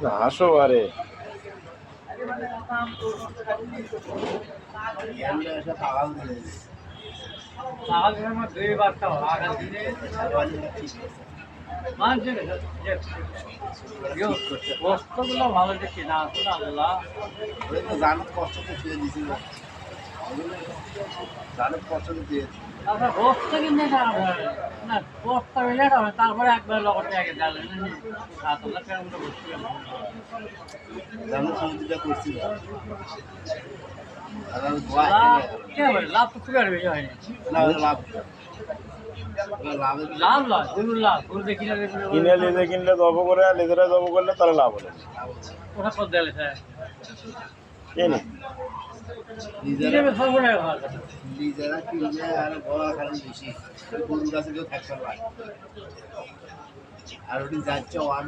হাসো আরে বস্তুগুলো ভালো দেখি না আল্লাহ জানত কষ্ট তো ছুঁয়ে দিয়েছিল জানত কষ্ট তো দিয়েছে বস্তা কিনে না বস্তা মিলে তারপরে একবার লগতে আগে জ্বালেন জানত সমুদ্রটা করছিল লাভ তো খুবই আর বেশি হয়নি না লাভ লাভ লয় গরুর লাভ গরু দেখি না কিনে লেজে কিনলে জব করে আর লেজেরা জব করলে তাহলে লাভ হলো ওটা কত দেয় স্যার কেনে নিজেরা কিনলে আর বড় খালি বেশি গরুর কাছে কেউ থাকতে পারে আর ওটি যাচ্ছে ওয়ান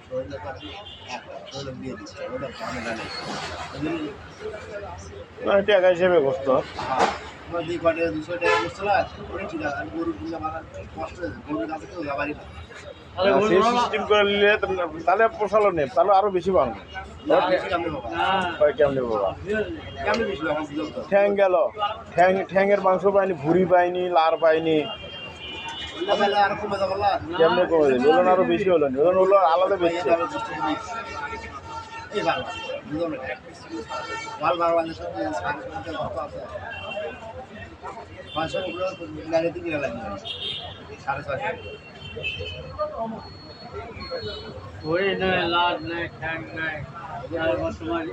শরীরের কাছে শরীর দিয়ে দিচ্ছে ওটা ঝামেলা নেই টাকা হিসেবে করতো তোমার 2 টাকা 200 টাকা করছিল ওটা ঠিক আছে গরু কিনলে আমার কষ্ট হয়েছে গরুর কাছে কেউ যাবারই না সিস্টেম করে নিলে তাহলে পোষালো নেই তাহলে আরো বেশি বাড়বে কেমনি বাবা ঠ্যাং গেল ঠ্যাংয়ের মাংস পাইনি ভুড়ি পাইনি লার পাইনি কেমনে কমে দিল ওজন আরো বেশি হলো না ওজন হলো আলাদা বেশি ঘড়ি নয় লাভ নাই ঠ্যাং নাই তোমার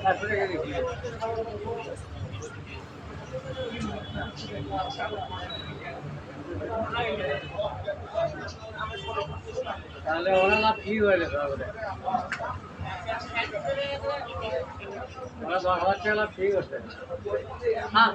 তারপরে দেখি তাহলে ওরা লাভ কি হইলে ওরা 10,000 টাকা লাভ ঠিক আছে হ্যাঁ